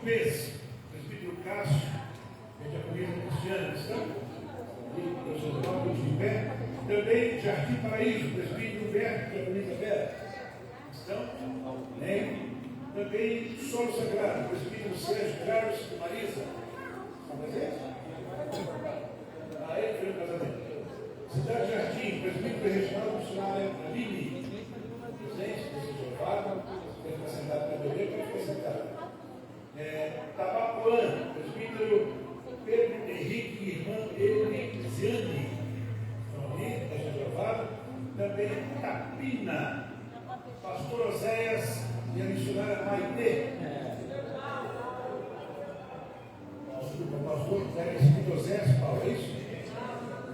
Pes, presbítero Cássio, que é a família cristiana, estão? De pé. Também Jardim Paraíso, presbítero Humberto, que é a família Vera. Estão? Amém. Também Solo Sagrado, presbítero Sérgio Carlos e Marisa. Estão presentes? Ele foi no casamento. Cidade Jardim, presbítero Reginaldo Missionária Aline. Presente, presbítero Fábio, deve estar sentado na bebeira, pode ficar sentado. Tabapuã, presbítero Pedro Henrique e irmã Elisiane. Estão ali, está aprovado. Também Capina, pastor Oséias e a missionária Maitê. Pastor Oséias Paulo, é isso?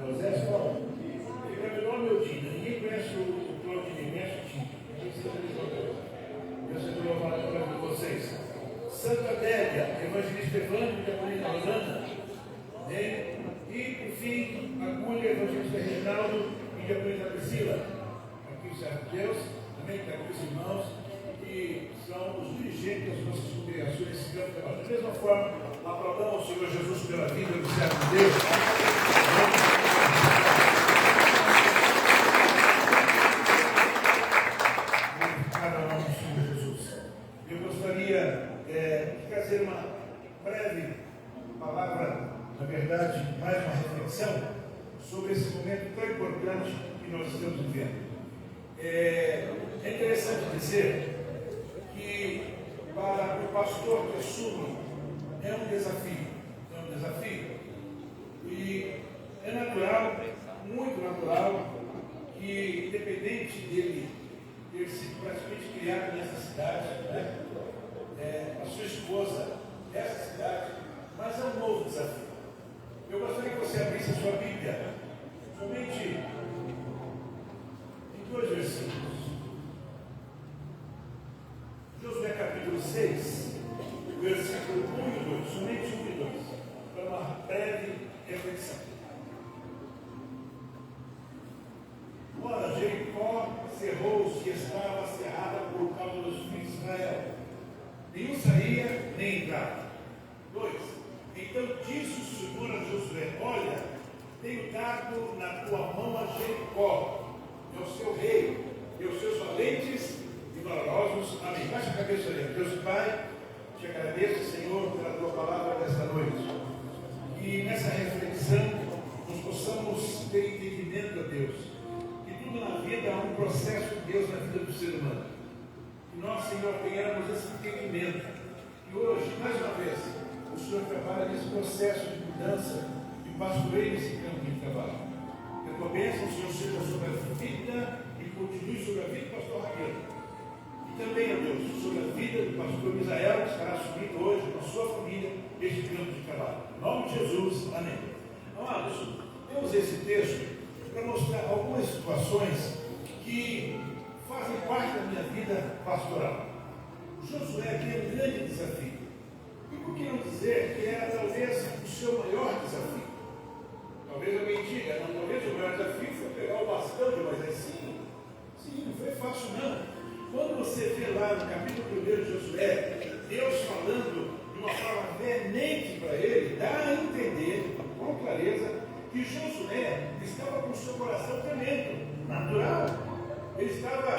Oséias Paulo. Meu nome é Odina. Ninguém conhece o Claudinho, conhece o Tim. Eu sempre vou falar para vocês. Santa Adélia, evangelista Evandro, diaconisa Rosana. E, por fim, Agulha, evangelista Reginaldo e diaconisa Priscila. Aqui o servo de Deus, também está com os irmãos, que são os dirigentes das nossas congregações nesse campo de trabalho. Da mesma forma, aplaudamos o Senhor Jesus pela vida do servo de Deus. Eu gostaria de trazer uma breve palavra, na verdade, mais uma reflexão sobre esse momento tão importante que nós estamos vivendo. É interessante dizer que para o pastor que assume é um desafio, e é natural, muito natural, que independente dele ter sido praticamente criado nessa cidade, né? A sua esposa dessa cidade, mas é um novo desafio. Eu gostaria que você abrisse a sua Bíblia, somente em 2 versículos. Josué capítulo 6, versículo 1 e 2, somente 1 e 2, para uma breve reflexão. Ora, Jericó cerrou-se e estava cerrada por causa dos filhos de Israel. Nenhum saía, nem entrava. 2. Então disse o Senhor a Josué: olha, tenho dado na tua mão a Jericó, é o seu rei, e os seus valentes e valorosos. Amém. Baixa a cabeça ali. Deus Pai, te agradeço, Senhor, pela tua palavra desta noite. E nessa reflexão, nós possamos ter entendimento a Deus. Que tudo na vida há um processo de Deus na vida do ser humano. Que nós, Senhor, tenhamos esse entendimento. E hoje, mais uma vez, o Senhor trabalha nesse processo de mudança de pastoreio nesse campo de trabalho. Que a tua bênção, Senhor, seja sobre a vida e continue sobre a vida do pastor Raquel. E também, ó Deus, sobre a vida do pastor Misael, que estará assumindo hoje com a sua família este campo de trabalho. Em nome de Jesus, amém. Amados, temos esse texto para mostrar algumas situações que fazem parte da minha vida pastoral. Josué aqui é um grande desafio. E por que não dizer que era talvez o seu maior desafio? Talvez alguém diga, não, talvez o maior desafio foi pegar o bastão de Moisés. Sim, não foi fácil não. Quando você vê lá no capítulo 1 de Josué, Deus falando de uma forma veemente para ele, dá a entender com clareza que Josué estava com o seu coração tremendo, natural. Ele estava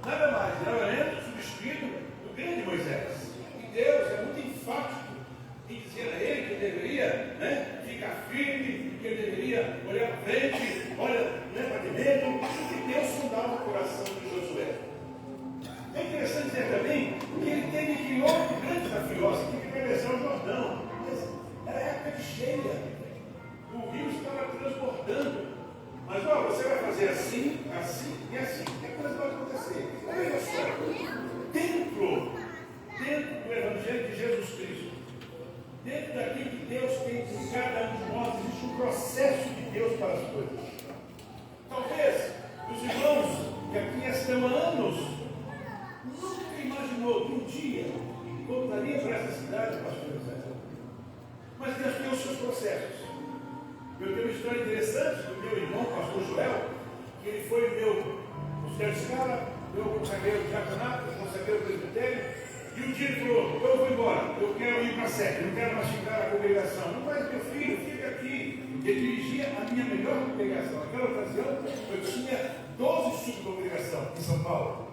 nada mais, nada menos substituído do grande Moisés. E Deus é muito enfático em dizer a ele que ele deveria ficar firme, que ele deveria olhar para frente, olha para dentro, porque Deus sondava o coração de Josué. É interessante dizer também que ele teve que outro grande desafio, que atravessar o Jordão. Mas era época de cheia. O rio estava transbordando. Mas você vai fazer assim, assim e assim. O que coisa vai acontecer? Olha só. Dentro do Evangelho de Jesus Cristo, dentro daquilo que Deus tem por cada um de nós, existe um processo de Deus para as coisas. Talvez os irmãos que aqui estão há anos nunca imaginou que um dia voltaria para essa cidade, pastor José. Mas Deus tem os seus processos. Eu tenho uma história interessante do meu irmão, pastor Joel, que ele foi meu auxiliar de escala, eu consagrei o diaconato, eu consagrei o presbitério, e um dia ele falou: eu vou embora, eu quero Marca 7, não quero machucar a congregação. Não, mas meu filho, fica aqui. Ele dirigia a minha melhor congregação. Naquela ocasião, eu tinha 12 subcongregação em São Paulo.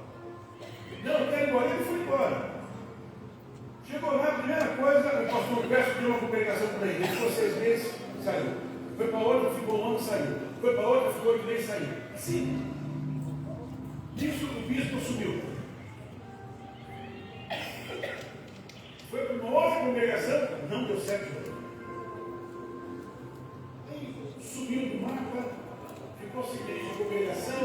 Não, eu quero ir embora. Ele foi embora. Chegou lá, a primeira coisa, o pastor Peço deu uma congregação para ele. Ele ficou 6 meses, saiu. Foi para outra, ficou um ano, saiu. Foi para outra, ficou 8 meses, saiu. Assim. Isso o bispo sumiu. Foi para uma outra congregação, não deu certo. Aí subiu do mapa, ficou sem igreja de congregação.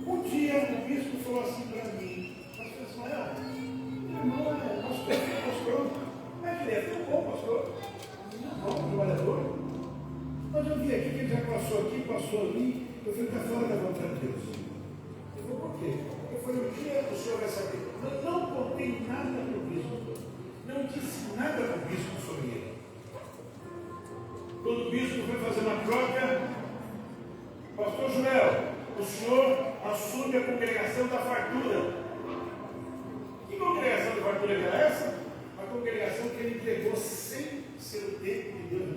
Um dia o bispo falou assim para mim: pastor Ismael, meu irmão é pastor. Mas ele é tão bom, pastor. Bom trabalhador. Mas eu vi aqui que ele já passou ali. Eu falei: está fora da vontade de Deus. Ele falou: por quê? Eu falei: um dia o senhor vai saber. Eu não contei nada para o bispo. Não disse nada para o bispo sobre ele. Quando o bispo foi fazer uma troca, pastor Joel, o senhor assume a congregação da fartura. Que congregação da fartura era essa? A congregação que ele entregou sem ser o tempo de Deus.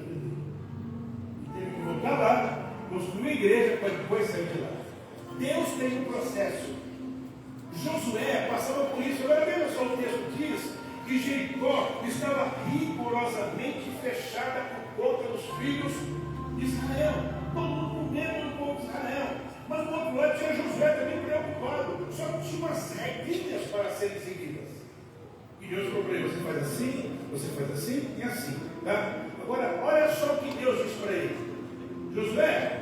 Teve que voltar lá, construir uma igreja para depois sair de lá. Deus tem um processo. Josué passava por isso. Agora veja só, o texto diz que Jericó estava rigorosamente fechada por conta dos filhos de Israel. Todo mundo com medo do povo de Israel. Mas do outro lado tinha Josué também preocupado. Só que tinha umas regrinhas para serem seguidas. E Deus falou para ele: você faz assim e assim. Tá? Agora, olha só o que Deus diz para ele: Josué,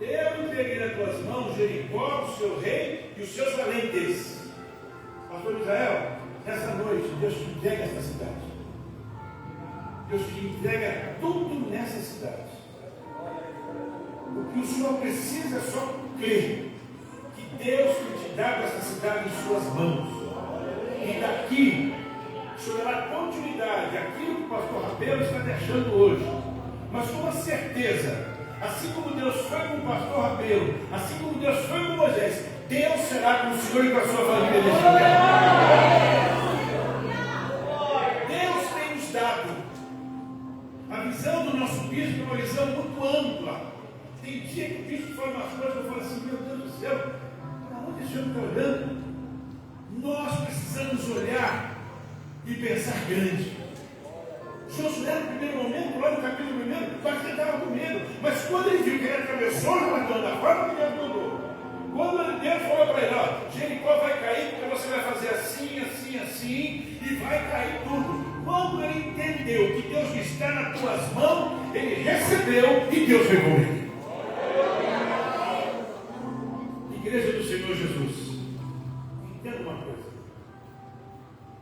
eu entreguei nas tuas mãos Jericó, o seu rei e os seus valentes. Pastor Israel, nessa noite, Deus te entrega essa cidade. Deus te entrega tudo nessa cidade. O que o Senhor precisa é só crer que Deus te dá essa cidade em suas mãos. E daqui, o Senhor dará continuidade àquilo que o pastor Rabelo está deixando hoje. Mas com uma certeza, assim como Deus foi com o pastor Rabelo, assim como Deus foi com Moisés, Deus será com o Senhor e com a sua família neste lugar. Deus tem nos dado a visão do nosso bispo, é uma visão muito ampla. Tem dia que o bispo fala umas coisas que eu falo assim: meu Deus do céu, para onde esse homem está olhando? Nós precisamos olhar e pensar grande. Josué, no primeiro momento, lá no capítulo 1, quase que estava com medo. Mas quando ele viu que ele atravessou o Jordão da forma que Deus mandou, quando Deus falou para ele: ó, Jericó vai cair, porque você vai fazer assim, assim, assim, e vai cair tudo. Quando ele entendeu que Deus está nas tuas mãos, ele recebeu e Deus foi com ele. Igreja do Senhor Jesus, entenda uma coisa: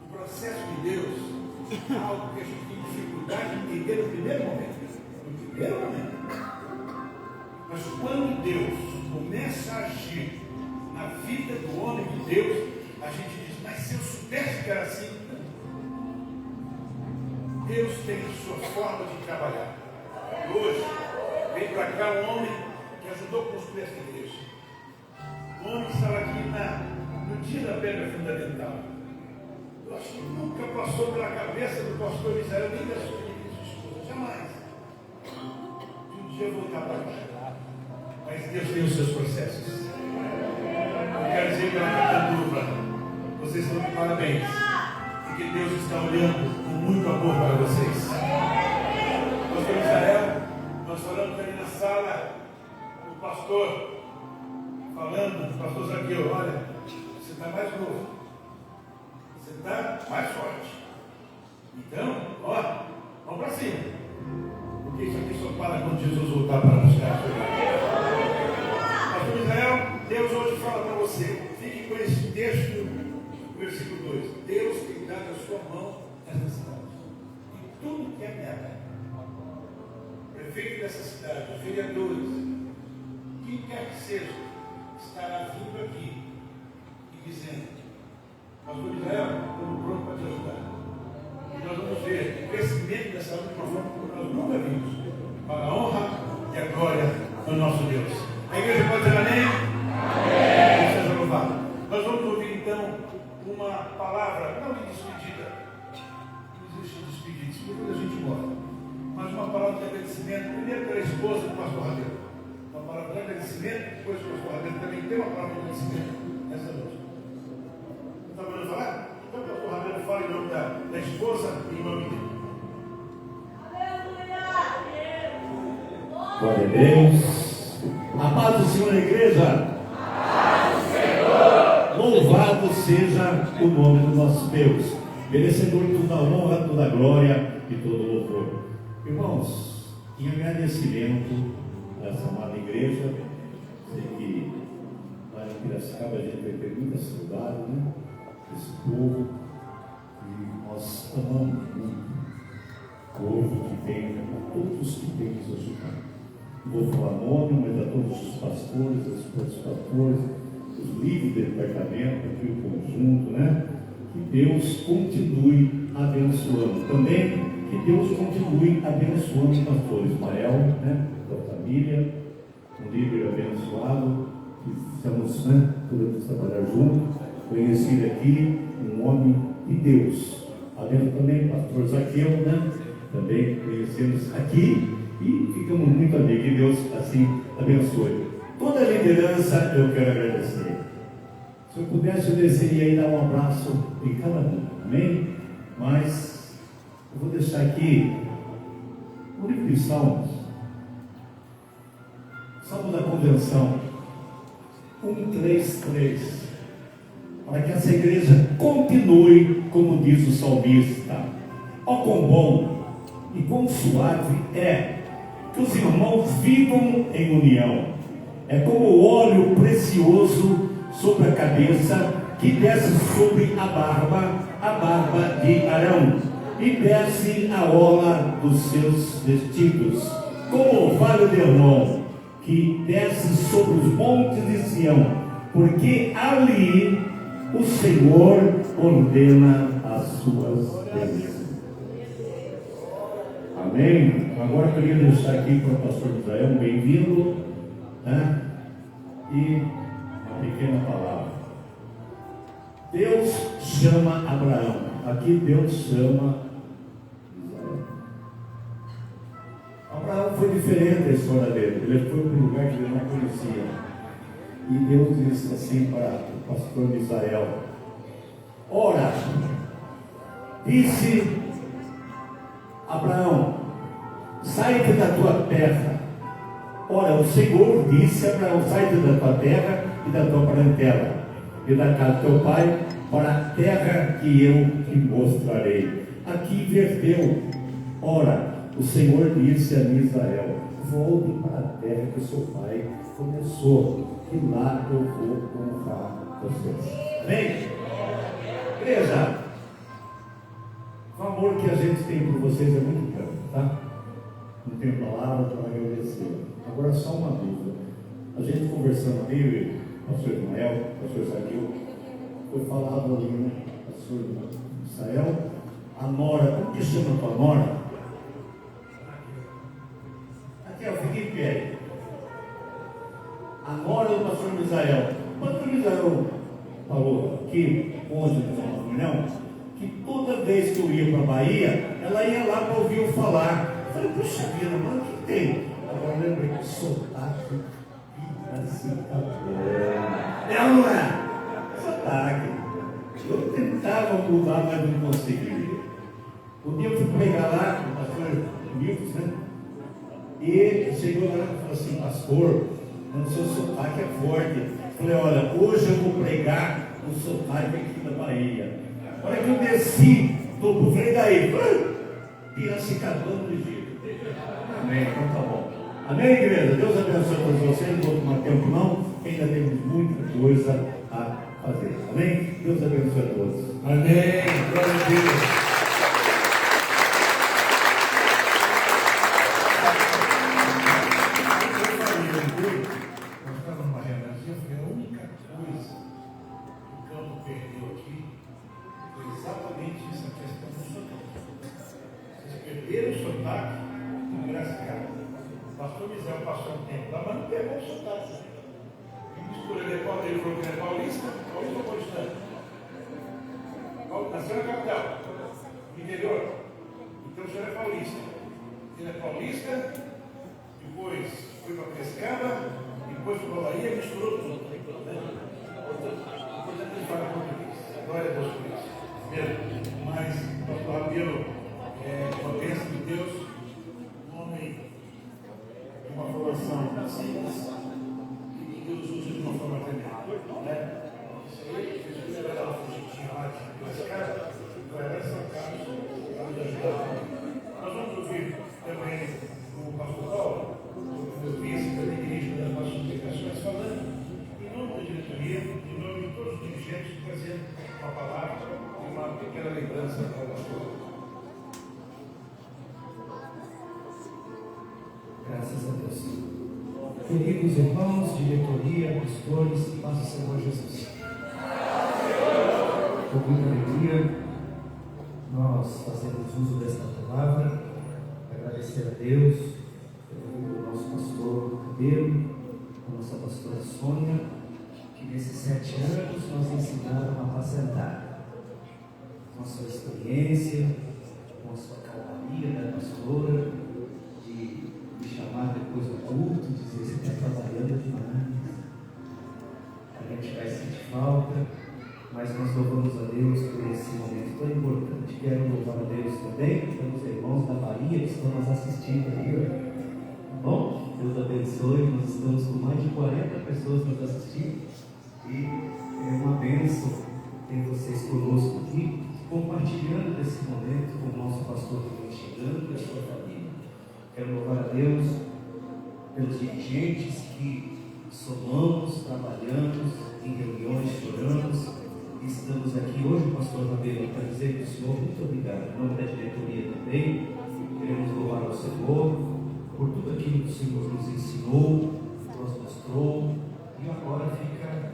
o processo de Deus é algo que a gente tem dificuldade de entender no primeiro momento. Mas quando Deus começa a agir na vida do homem de Deus, a gente diz: mas se eu soubesse que era assim. Deus tem a sua forma de trabalhar. E hoje vem para cá um homem que ajudou a construir essa igreja. Um homem que estava aqui no dia da pedra fundamental. Eu acho que nunca passou pela cabeça do pastor Israel, nem da sua esposa, jamais. De um dia voltar para cá. Mas Deus tem os seus processos. Eu quero dizer pela Catanduva, vocês estão de parabéns. Porque Deus está olhando com muito amor para vocês. Pastor Israel, nós falamos ali na sala, o pastor falando, o pastor Zaqueu: olha, você está mais novo, você está mais forte. Então, ó, vamos para cima. Porque isso aqui só para quando Jesus voltar para buscar. Pastor Israel, Deus hoje fala para você: fique com esse texto, versículo 2. Deus tem dado a sua mão nessa cidade. E tudo que é terra, prefeito dessa cidade, os vereadores, quem quer que seja, estará vindo aqui e dizendo: pastor Israel, estamos prontos para te ajudar. E nós vamos ver o crescimento dessa obra de uma forma que nós nunca vimos, para a honra e a glória do nosso Deus. A igreja pode dizer amém? Amém. Seja louvado. Nós vamos ouvir então uma palavra, não de despedida. uma prova de conhecimento nessa noite. Não está podendo falar? Então, o pastor Rabelo fala em nome da esposa e em nome dele. Glória a Deus. A paz do Senhor, igreja. Louvado seja o nome do nosso Deus, merecedor de toda a honra, toda a glória e todo o louvor. Irmãos, em agradecimento a essa amada igreja, sei que lá em Piracicaba a gente vai ter muita saudade, né? Esse povo, e nós amamos muito o povo que vem, a todos que vêm nos ajudar. Não vou falar nome, mas a todos os pastores, as esposas pastores, os líderes do departamento, aqui o conjunto, né? Que Deus continue abençoando. Também que Deus continue abençoando o pastor Ismael, né? Da família, um líder abençoado, que estamos, né? Podemos trabalhar juntos. Conhecido aqui, um homem de Deus. Além também o pastor Zaqueu, né? Também conhecemos aqui e ficamos muito amigos. Que Deus assim abençoe. Toda a liderança eu quero agradecer. Se eu pudesse, eu desceria aí dar um abraço em cada um, amém? Mas eu vou deixar aqui o livro de Salmos, Salmo da Convenção 133, para que essa igreja continue, como diz o salmista. Ó quão bom e quão suave é que os irmãos vivam em união. É como o óleo precioso sobre a cabeça, que desce sobre a barba de Arão, e desce a orla dos seus vestidos, como o orvalho de Hermon, que desce sobre os montes de Sião, porque ali o Senhor ordena as suas bênçãos. Amém? Agora eu queria deixar aqui para o pastor Israel um bem-vindo, né? E uma pequena palavra. Deus chama Abraão. Aqui Deus chama Israel. Abraão foi diferente da história dele. Ele foi para um lugar que ele não conhecia. E Deus disse assim para o pastor de Israel: ora, disse Abraão, sai-te da tua terra. Ora, o Senhor disse a Abraão: sai-te da tua terra e da tua parentela e da casa do teu pai, para a terra que eu te mostrarei. Aqui inverteu. Ora, o Senhor disse a Israel: volte para a terra que o seu pai começou, que lá eu vou honrar vocês. Amém? Igreja, o amor que a gente tem por vocês é muito grande, tá? Não tenho palavras para agradecer. Agora só uma dúvida. A gente conversando ali, o pastor Ismael, o pastor Zaqueu, foi falado ali, né? O pastor Israel, a nora, como que chama a tua nora? Raquel, fique em pé. A nora do pastor Israel. O pastor Israel falou aqui, ontem, na reunião, que toda vez que eu ia para a Bahia, ela ia lá para ouvir eu falar. Eu falei, puxa vida, mano, o que tem? Agora lembrei que sotaque é ou não é? Sotaque. Eu tentava mudar, mas não conseguia. Um dia eu fui pregar lá com o pastor Milton, né? E ele chegou lá e falou assim: pastor, o seu sotaque é forte. Eu falei: olha, hoje eu vou pregar o sotaque aqui da Bahia. A hora que eu desci do falei: daí, Piracicabana de Giro. Amém, então tá bom. Amém, igreja? Deus abençoe todos vocês. Não vou tomar tempo não, ainda temos muita coisa a fazer. Amém? Deus abençoe a todos. Amém. Glória a Deus. Passou um tempo lá, mas não pegou o sotaque. Ele falou que ele é paulista, paulista ou paulistano? Nasceu na capital, no interior. Então o senhor é paulista. Ele é paulista, depois foi para Pescada, depois foi para a Bahia, misturou tudo. queridos irmãos, diretoria, pastores, e paz do Senhor Jesus. Com muita alegria, nós fazemos uso desta palavra, agradecer a Deus pelo vida do nosso pastor Rabelo, a nossa pastora Sônia, que nesses 7 anos nos ensinaram a apacentar. Com a sua experiência, com a sua calmaria da pastora, de me chamar depois do culto, dizer: você está trabalhando demais, a gente vai sentir falta, mas nós louvamos a Deus por esse momento tão importante. Quero louvar a Deus também pelos irmãos da Bahia que estão nos assistindo aí. Bom, Deus abençoe, nós estamos com mais de 40 pessoas nos assistindo e é uma bênção ter vocês conosco aqui, compartilhando desse momento com o nosso pastor que vem chegando e a sua família. Quero louvar a Deus pelos dirigentes que somamos, trabalhamos em reuniões, choramos e estamos aqui hoje, pastor Rabelo, para dizer para o Senhor muito obrigado. Em nome da diretoria também, queremos louvar ao Senhor por tudo aquilo que o Senhor nos ensinou, nos mostrou, e agora fica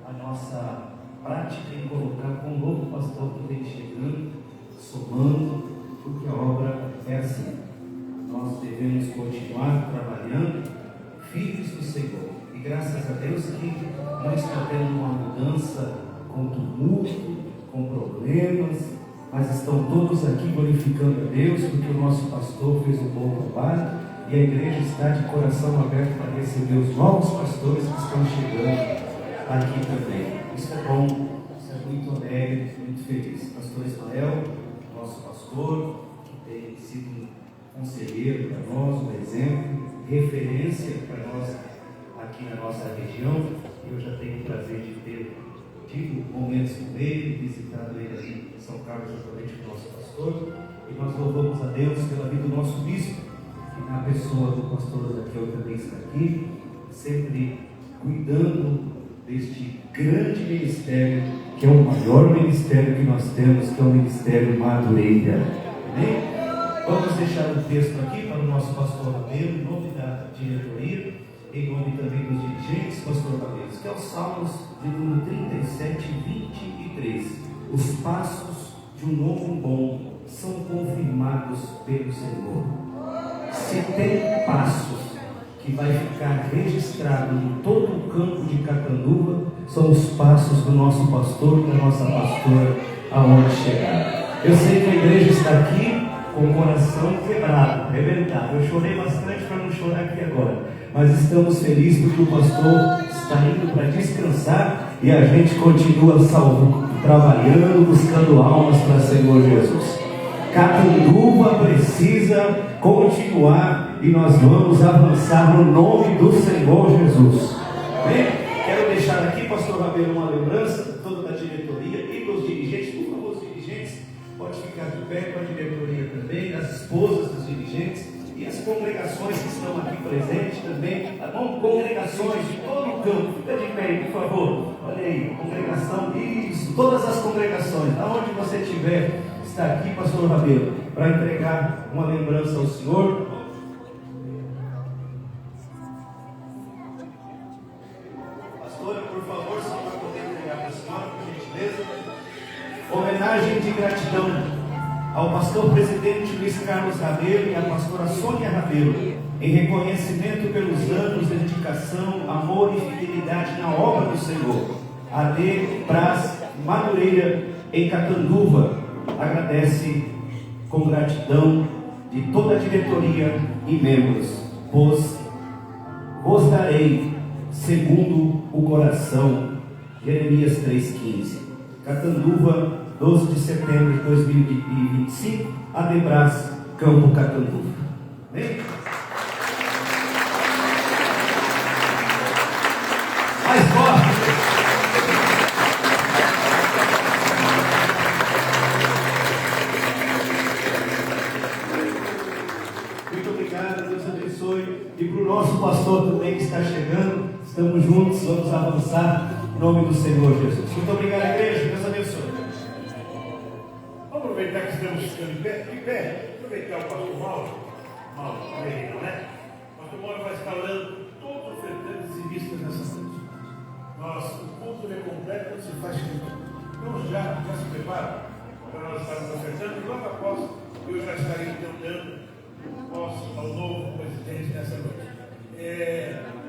a nossa prática em colocar com o novo pastor que vem chegando, somando, porque a obra é assim. Nós devemos continuar trabalhando, filhos do Senhor, e graças a Deus que não está tendo uma mudança com tumulto, com problemas, mas estão todos aqui glorificando a Deus, porque o nosso pastor fez um bom trabalho, e a igreja está de coração aberto para receber os novos pastores que estão chegando aqui também. Isso é bom, isso é muito alegre, muito feliz. Pastor Ismael, nosso pastor, que tem sido conselheiro para nós, um exemplo, referência para nós aqui na nossa região. Eu já tenho o prazer de ter tido momentos com ele, visitado ele ali em São Carlos, juntamente com o nosso pastor, e nós louvamos a Deus pela vida do nosso bispo, que na pessoa do pastor Zaqueu também está aqui, sempre cuidando deste grande ministério, que é o maior ministério que nós temos, que é o Ministério Madureira. Amém? Vamos deixar o texto aqui para o nosso pastor Rabelo, em nome da diretoria, em nome também dos dirigentes, pastor Rabelo, que é o Salmos de número 37, 23. Os passos de um homem bom são confirmados pelo Senhor. Se tem passos que vai ficar registrado em todo o campo de Catanduva, são os passos do nosso pastor e da nossa pastora aonde chegar. Eu sei que a igreja está aqui com o coração quebrado, arrebentado. Eu chorei bastante para não chorar aqui agora, mas estamos felizes porque o pastor está indo para descansar e a gente continua trabalhando, buscando almas para o Senhor Jesus. Catanduva precisa continuar e nós vamos avançar no nome do Senhor Jesus. Bem, quero deixar aqui, pastor Rabelo, uma lembrança toda da diretoria e dos dirigentes. Por favor, os dirigentes, pode ficar de pé com a diretoria também, as esposas dos dirigentes e as congregações que estão aqui presentes também, tá bom? Congregações de todo o campo, fica de pé aí, por favor. Olha aí, congregação, isso, todas as congregações, aonde você estiver, está aqui, pastor Rabelo, para entregar uma lembrança ao Senhor. Pastora, por favor, se vai poder entregar para a senhora, por gentileza. Homenagem de gratidão ao pastor presidente Luiz Carlos Rabelo e à pastora Sônia Rabelo, em reconhecimento pelos anos de dedicação, amor e fidelidade na obra do Senhor. AD Praz Madureira, em Catanduva, agradece com gratidão de toda a diretoria e membros, pois vos darei segundo o coração. Jeremias 3,15. Catanduva, 12 de setembro de 2025, Adebras, Campo Catanduva. Amém? Mais forte! Muito obrigado, Deus abençoe. E para o nosso pastor também que está chegando, estamos juntos, vamos avançar em nome do Senhor Jesus. Muito obrigado, igreja, Deus abençoe. Vamos aproveitar que estamos ficando de pé, aproveitar o pastor Mauro, Pereira, né? O pastor Mauro vai estar orando todos ofertantes e vistas nessa noite. O culto é completo quando se faz junto. Então já se prepara para nós estarmos ofertando, e logo após eu já estarei então dando posse ao novo presidente nessa noite.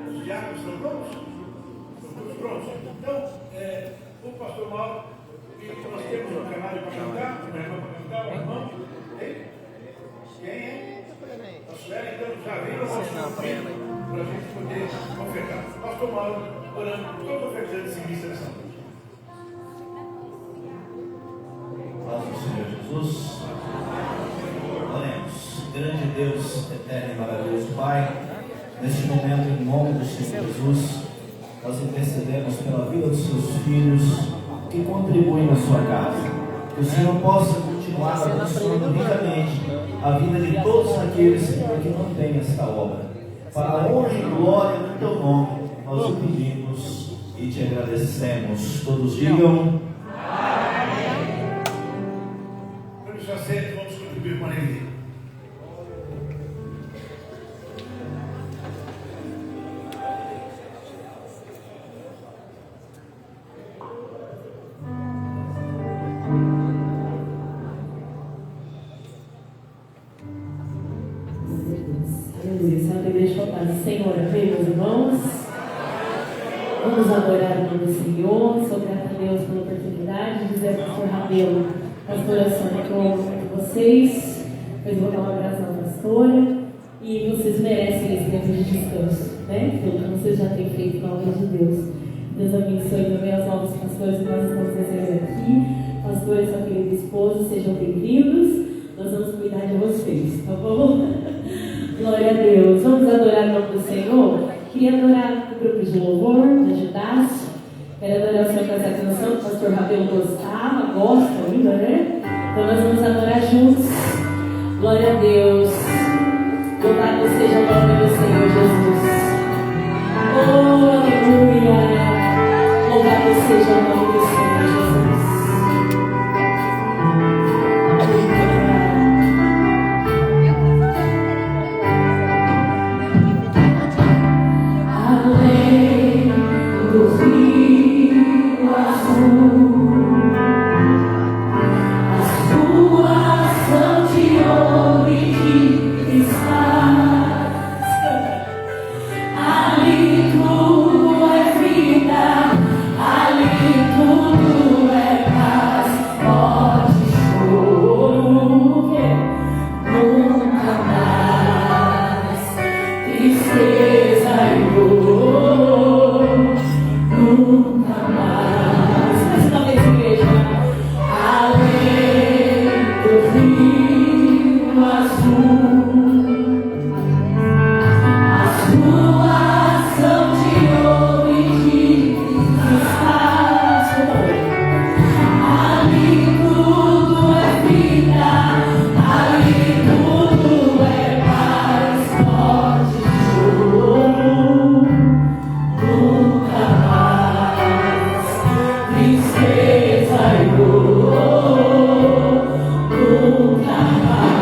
Os diáconos estão prontos? Estão todos prontos? Então, o pastor Mauro, e nós temos um canário para cantar, uma irmã para cantar, um irmão. Quem é? A Sueli, então já viram o nosso filho para a gente poder ofertar. Pastor Mauro, orando por todos os ofertantes em vista dessa noite. Paz do Senhor Jesus. Oremos. Grande Deus, eterno e maravilhoso Pai, neste momento, em nome do Senhor Jesus, nós intercedemos pela vida dos seus filhos que contribuem na sua casa. Que o Senhor possa continuar abençoando ricamente a vida de todos aqueles que mantêm esta obra. Para a honra e glória do teu nome, nós o pedimos e te agradecemos. Todos digam amém. Vamos fazer, vamos contribuir com a alegria. Senhor, amém, meus irmãos? Vamos adorar o nome do Senhor. Sou grata a Deus pela oportunidade de dizer ao pastor Rabelo, pastora Sônia, que eu amo muito vocês. Depois vou dar um abraço à pastora. E vocês merecem esse tempo de descanso, né? Pelo que vocês já têm feito na obra de Deus. Deus abençoe também aos novos pastores que nós estamos recebendo aqui. Pastores, sua querida esposa, sejam bem-vindos. Nós vamos cuidar de vocês, tá bom? Glória a Deus. Vamos adorar o nome do Senhor. Queria adorar o grupo de louvor, me ajudasse. Quero adorar o Senhor com essa canção que o pastor Rabelo gostava, gosta ainda, né? Então nós vamos adorar juntos. Glória a Deus. Louvado seja o nome do Senhor Jesus. Oh, aleluia. Louvado seja o nome do Senhor Jesus. Além do rio azul, as ruas são de ouro e de cristais. Ali tudo é vida, ali tudo é paz, morte e choro, nunca mais tristeza e dor, nunca mais. Mais uma vez, igreja. Além do rio azul, as ruas são de ouro e de cristais. Ali tudo é vida, ali tudo é paz, morte e choro, nunca mais tristeza e dor, nunca mais.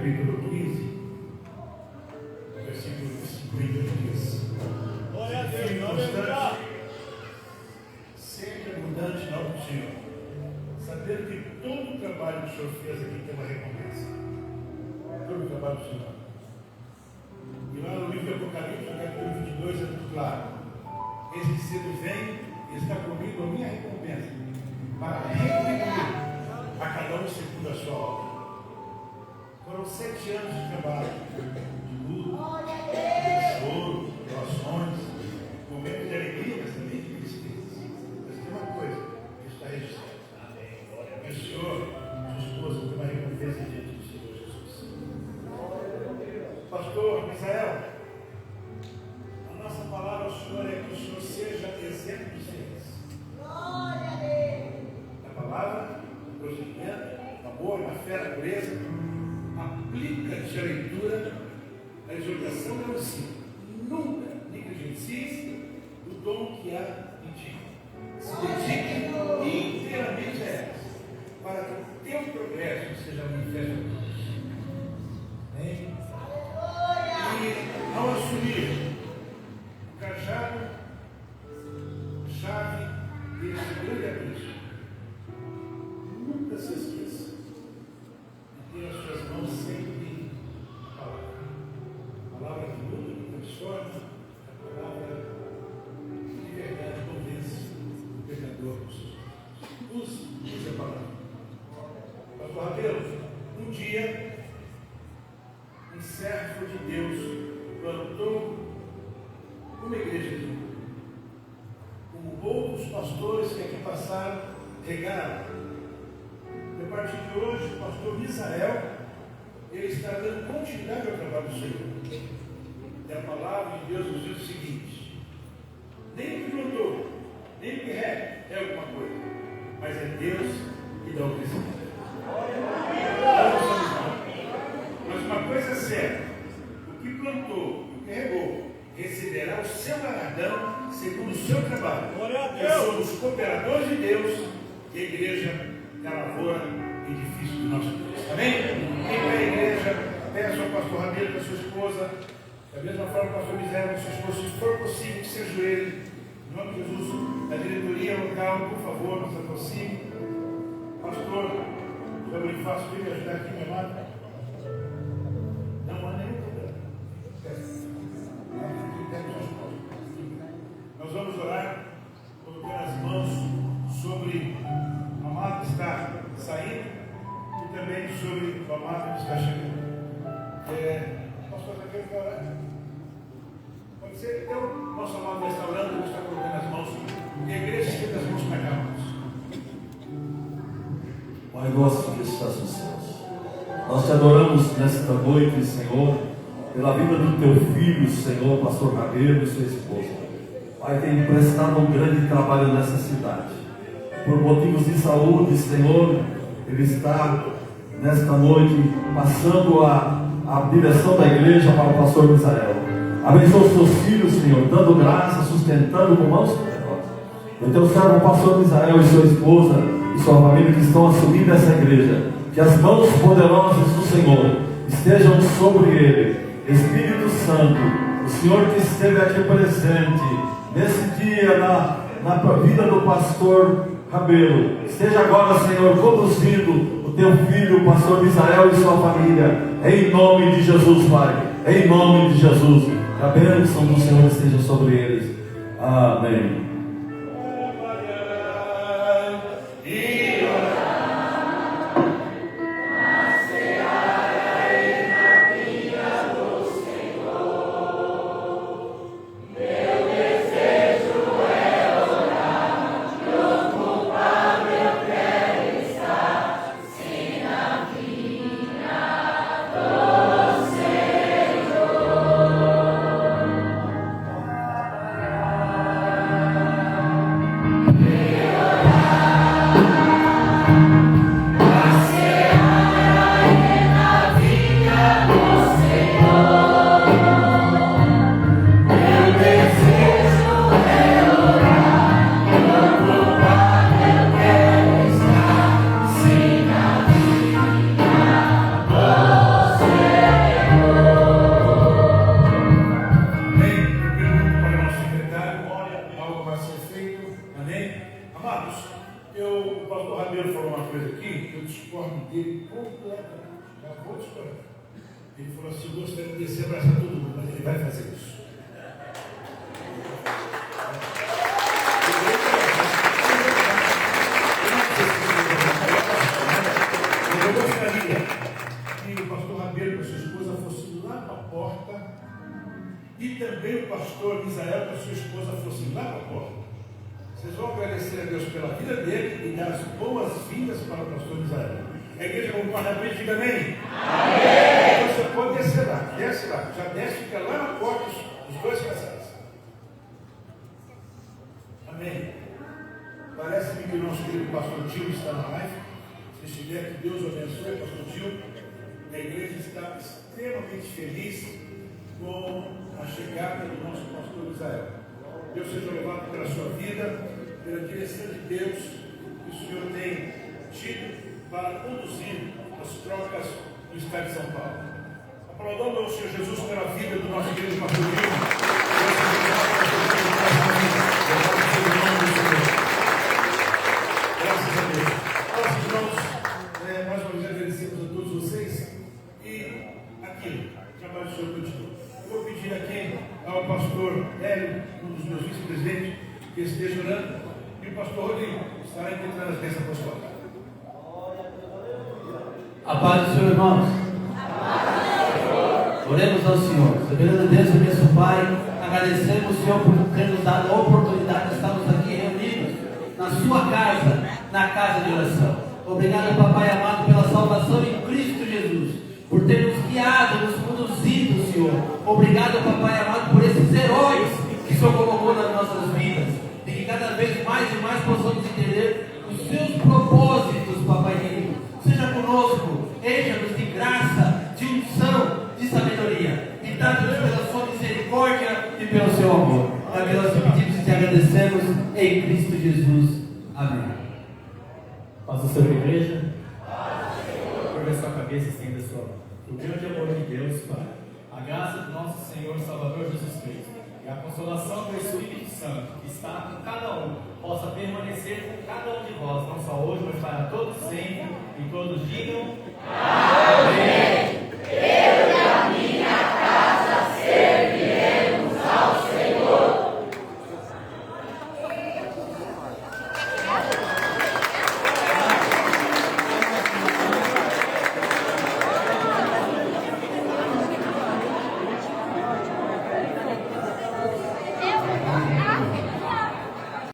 capítulo 15, versículo 50 diz: Glória a Deus, aleluia. Sempre abundante na obra do Senhor, sabendo que todo o trabalho que o Senhor fez aqui tem uma recompensa. Todo o trabalho do Senhor. E lá no livro de Apocalipse, no capítulo 22, é muito claro: eis que cedo vem e está comigo a minha recompensa, para retribuir a cada um segundo a sua obra. Foram 7 anos de trabalho, de luta, de choro, de orações, momentos de alegria, mas também de tristeza. Mas tem uma coisa que está registrado: que o Senhor, sua esposa, tem uma recompensa diante do Senhor Jesus. Pastor Misael, a nossa palavra ao Senhor é que o Senhor seja exemplo de serviço. Na palavra, no procedimento, no amor, na fé, na pureza, aplica-te a leitura, a exortação e o ensino. Nunca negligencies o dom que há em ti. Se dedique inteiramente a elas, para que o teu progresso seja manifesto a todos. Amém? E ao assumir o cajado, chave desse grande abismo, nunca se esqueça de ter as suas mãos sempre a palavra. A palavra que muda, que transforma, a palavra que de verdade convence o pecador com seus pecados. Use a palavra. Pastor Rabelo, um dia, um servo de Deus plantou uma igreja de Deus. Como outros pastores que aqui passaram, regaram. A partir de hoje, o pastor Misael, ele está dando continuidade ao trabalho do Senhor. E a palavra de Deus nos diz o seguinte: nem o que plantou, nem o que rega é alguma coisa, mas é Deus que dá o crescimento. Mas uma coisa é certa: o que plantou, o que regou, receberá o seu galardão segundo o seu trabalho. Nós somos cooperadores de Deus e a igreja é a lavoura e edifício do nosso Deus. Amém? Quem vai à igreja, peça ao pastor Ramiro, a sua esposa, da mesma forma que o pastor Miséria, a sua esposa, se for possível, que se ajoelhe. Em nome de Jesus, da diretoria local, por favor, nos aproxime. Pastor, eu me faço bem me ajudar aqui, meu amado. Não há nenhum problema. Nós vamos orar, colocando as mãos sobre o amado que está saindo e também sobre o amado que está chegando. Pastor, você quer orar? Pode ser? Então, nosso amado vai estar orando, vamos estar colocando as mãos. E a igreja fica as mãos para cá, irmãos. Pai nosso que estás nos céus, nós te adoramos nesta noite, Senhor, pela vida do teu filho, Senhor, pastor Rabelo e sua esposa. Pai, tem prestado um grande trabalho nessa cidade. Por motivos de saúde, Senhor, ele está nesta noite passando a direção da igreja para o pastor Misael. Abençoa os teus filhos, Senhor, dando graça, sustentando com mãos poderosas. O teu servo, o pastor Misael e sua esposa e sua família que estão assumindo essa igreja, que as mãos poderosas do Senhor estejam sobre ele. Espírito Santo, o Senhor que esteve aqui presente nesse dia na vida do pastor Rabelo, esteja agora, Senhor, conduzindo o teu filho, o pastor Misael e sua família, em nome de Jesus, Pai, em nome de Jesus, que a bênção do Senhor esteja sobre eles. Amém. O pastor Ramiro falou uma coisa aqui, que eu discordo dele completamente. Já vou discordar. Ele falou assim: eu gostaria de descer e abraçar todo mundo, mas ele vai fazer isso. Eu gostaria que o pastor Ramiro com a sua esposa fosse lá para a porta e também o pastor Misael com a sua esposa fosse lá para a porta. Vocês vão agradecer a Deus pela vida dele e dar as boas-vindas para o pastor Misael. A igreja concorda com ele, diga amém. Amém. Você pode descer lá, desce lá, já desce, fica lá na porta os dois casais. Amém. Parece-me que o nosso querido pastor Tio está na live. Se estiver, que Deus o abençoe, pastor Tio. A igreja está extremamente feliz com a chegada do nosso pastor Misael. Deus seja louvado pela sua vida, pela direção de Deus que o Senhor tem tido para conduzir as trocas do Estado de São Paulo. Aplaudando ao Senhor Jesus pela vida do nosso querido pastor Gil. Graças a Deus. Nossos irmãos, mais uma vez agradecemos a todos vocês e aquilo, o trabalho do Senhor continua. Eu vou pedir aqui ao pastor Hélio, um dos meus vice-presidentes, que esteja orando, e o pastor Rodrigo estará encontrando as bênçãos apostólicas. A paz do Senhor, irmãos. Oremos ao Senhor. Soberano Deus e nosso Pai, agradecemos, Senhor, por ter nos dado a oportunidade de estarmos aqui reunidos na sua casa, na casa de oração. Obrigado, Papai amado, pela salvação em Cristo Jesus, por ter nos guiado, nos conduzido, Senhor. Obrigado, Papai amado, por esses heróis que o Senhor colocou nas nossas vidas, e que cada vez mais e mais possamos entender os seus propósitos, Papai querido. Seja conosco, encha-nos de graça, de unção, de sabedoria, e trata-nos pela sua misericórdia e pelo seu amor. É o que nós te pedimos e te agradecemos em Cristo Jesus. Amém. Paz do Senhor, igreja. Curva a sua cabeça e estenda a sua mão. O grande amor de Deus, Pai, a graça do nosso Senhor Salvador Jesus Cristo e a consolação do Espírito Santo que está com cada um, possa permanecer com cada um de vós, não só hoje, mas para todos sempre, e todos digam amém.